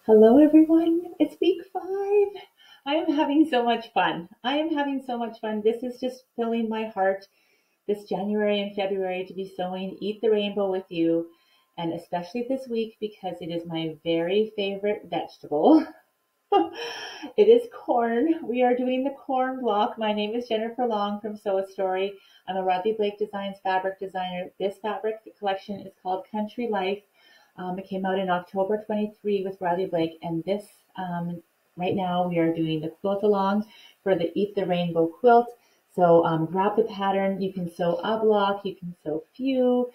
Hello, everyone. It's week 5. I am having so much fun. I am having so much fun. This is just filling my heart this January and February to be sewing Eat the Rainbow with you, and especially this week because it is my very favorite vegetable. It is corn. We are doing the corn block. My name is Jennifer Long from Sew a Story. I'm a Rodney Blake Designs fabric designer. This fabric collection is called Country Life. It came out in October 23 with Riley Blake, and this right now we are doing the Quilt-Along for the Eat the Rainbow quilt. So grab the pattern. You can sew a block, you can sew few,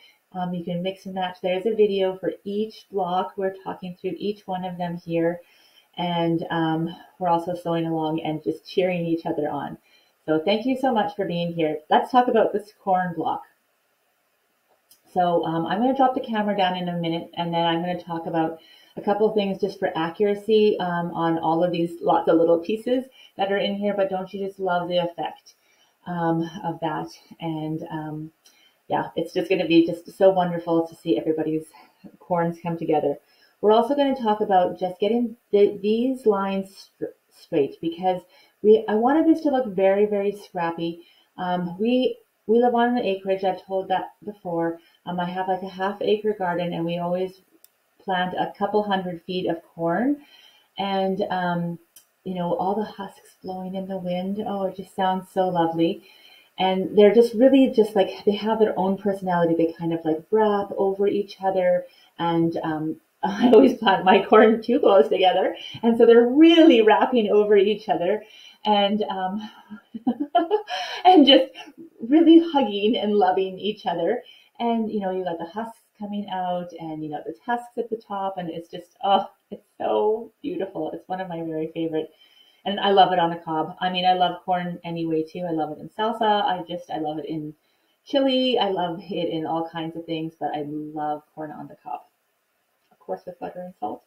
you can mix and match. There's a video for each block. We're talking through each one of them here, and we're also sewing along and just cheering each other on. So thank you so much for being here. Let's talk about this corn block. So I'm going to drop the camera down in a minute, and then I'm going to talk about a couple of things just for accuracy on all of these lots of little pieces that are in here, but don't you just love the effect of that? And yeah, it's just going to be just so wonderful to see everybody's corns come together. We're also going to talk about just getting these lines straight because I wanted this to look very, very scrappy. We live on an acreage. I've told that before. I have like a half-acre garden, and we always plant a couple 100 feet of corn, and all the husks blowing in the wind. Oh, it just sounds so lovely. And they're just really just like they have their own personality. They kind of like wrap over each other, and I always plant my corn too close together, and so they're really wrapping over each other, and and just really hugging and loving each other. And you got the husks coming out, and the tusks at the top, and it's just it's so beautiful. It's one of my very favorite, and I love it on a cob. I mean, I love corn anyway too. I love it in salsa. I love it in chili. I love it in all kinds of things, but I love corn on the cob, of course, with butter and salt.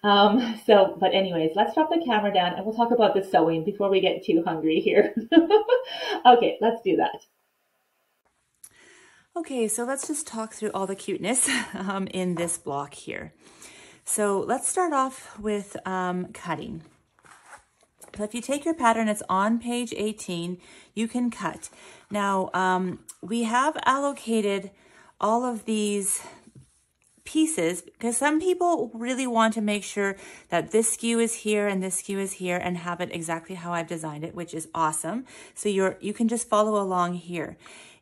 But anyways, let's drop the camera down and we'll talk about the sewing before we get too hungry here. Okay, let's do that. Okay, so let's just talk through all the cuteness in this block here. So let's start off with cutting. So if you take your pattern, it's on page 18, you can cut. Now, we have allocated all of these pieces because some people really want to make sure that this skew is here and this skew is here and have it exactly how I've designed it, which is awesome. So you can just follow along here.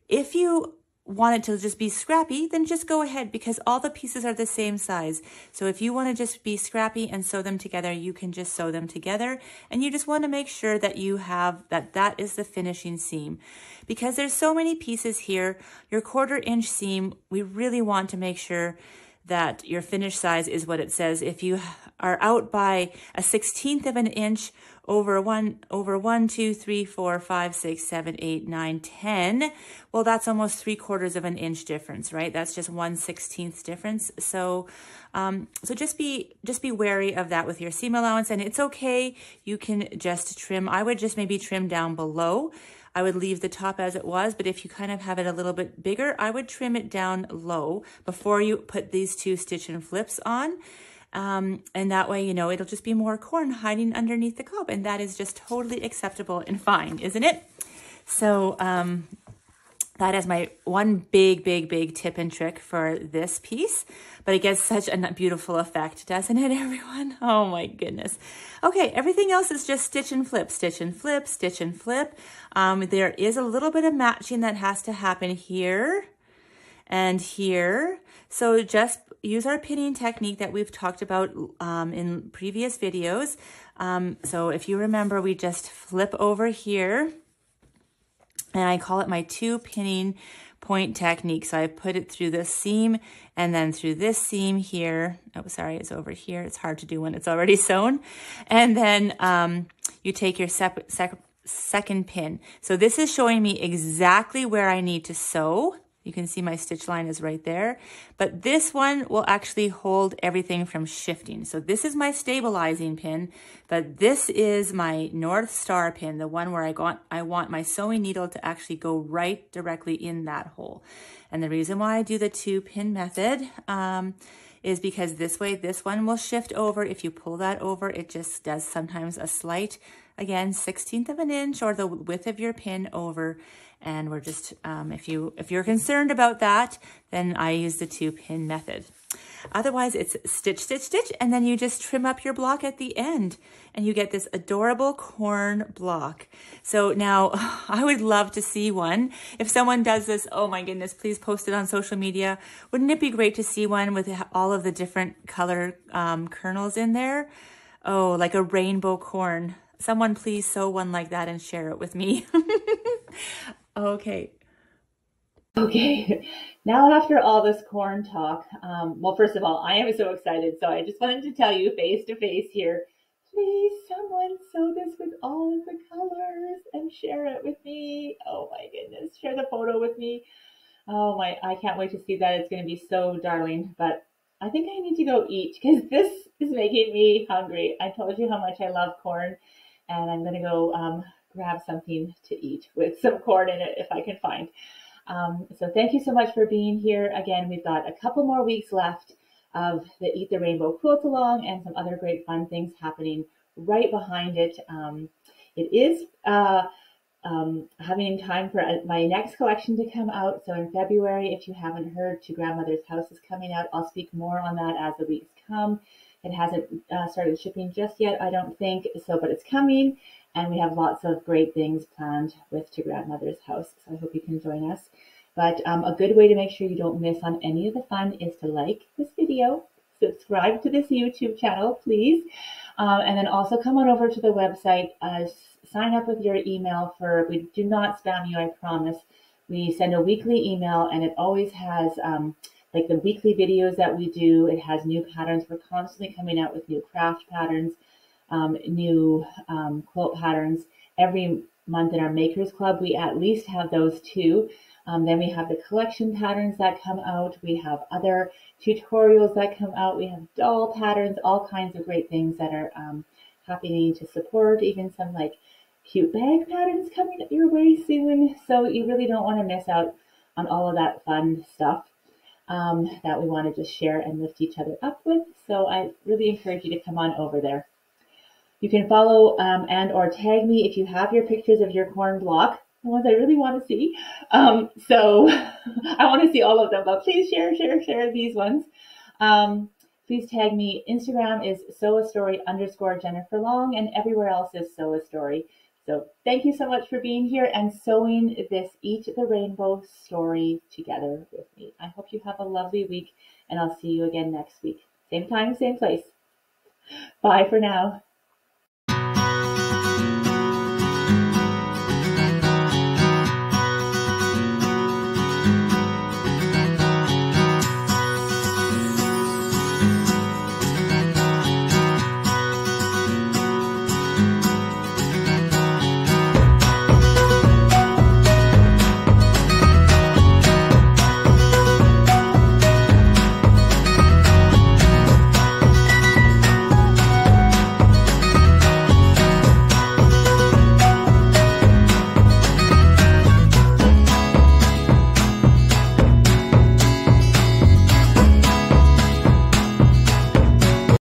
If you want it to just be scrappy, then just go ahead because all the pieces are the same size. So if you want to just be scrappy and sew them together, you can just sew them together. And you just want to make sure that you have that is the finishing seam. Because there's so many pieces here, your 1/4 inch seam, we really want to make sure that your finish size is what it says. If you are out by a 1/16 of an inch over 1, 2, 3, 4, 5, 6, 7, 8, 9, 10, well, that's almost 3/4 of an inch difference, right? That's just 1/16 difference. So, so just be wary of that with your seam allowance, and it's okay. You can just trim. I would just maybe trim down below. I would leave the top as it was, but if you kind of have it a little bit bigger, I would trim it down low before you put these 2 stitch and flips on. And that way, it'll just be more corn hiding underneath the cob, and that is just totally acceptable and fine, isn't it? So, that is my one big tip and trick for this piece, but it gets such a beautiful effect, doesn't it, everyone? Oh my goodness. Okay, everything else is just stitch and flip, stitch and flip, stitch and flip. There is a little bit of matching that has to happen here and here. So just use our pinning technique that we've talked about in previous videos. So if you remember, we just flip over here, and I call it my 2 pinning point technique. So I put it through this seam and then through this seam here. Oh, sorry, it's over here. It's hard to do when it's already sewn. And then you take your second pin. So this is showing me exactly where I need to sew. You can see my stitch line is right there, but this one will actually hold everything from shifting. So this is my stabilizing pin, but this is my North Star pin, the one where I want my sewing needle to actually go right directly in that hole. And the reason why I do the 2 pin method is because this way, this one will shift over. If you pull that over, it just does sometimes a slight, again, 1/16 of an inch or the width of your pin over. And we're just, if you're concerned about that, then I use the 2-pin method. Otherwise, it's stitch, stitch, stitch, and then you just trim up your block at the end, and you get this adorable corn block. So now, I would love to see one. If someone does this, oh my goodness, please post it on social media. Wouldn't it be great to see one with all of the different color kernels in there? Oh, like a rainbow corn. Someone please sew one like that and share it with me. Okay. Okay, now after all this corn talk, well, first of all, I am so excited. So I just wanted to tell you face to face here, please someone sew this with all of the colors and share it with me. Oh my goodness, share the photo with me. Oh my, I can't wait to see that. It's going to be so darling, but I think I need to go eat because this is making me hungry. I told you how much I love corn, and I'm going to go grab something to eat with some corn in it if I can find. So thank you so much for being here. Again, we've got a couple more weeks left of the Eat the Rainbow Quilt-Along and some other great fun things happening right behind it. It is having time for my next collection to come out. So in February, if you haven't heard, To Grandmother's House is coming out. I'll speak more on that as the weeks come. It hasn't started shipping just yet, I don't think, so, but it's coming. And we have lots of great things planned with To Grandmother's House. So I hope you can join us. But a good way to make sure you don't miss on any of the fun is to like this video, subscribe to this YouTube channel, please. And then also come on over to the website, sign up with your email for, we do not spam you, I promise. We send a weekly email and it always has like the weekly videos that we do. It has new patterns. We're constantly coming out with new craft patterns, new quilt patterns. Every month in our Makers Club, we at least have those two. Then we have the collection patterns that come out. We have other tutorials that come out. We have doll patterns, all kinds of great things that are happening to support, even some like cute bag patterns coming your way soon. So you really don't want to miss out on all of that fun stuff that we want to just share and lift each other up with. So I really encourage you to come on over there. You can follow and or tag me if you have your pictures of your corn block, the ones I really want to see. So I want to see all of them, but please share these ones. Please tag me. Instagram is sewastory_Jennifer Long, and everywhere else is Sew a Story. So thank you so much for being here and sewing this Eat the Rainbow story together with me. I hope you have a lovely week, and I'll see you again next week. Same time, same place. Bye for now.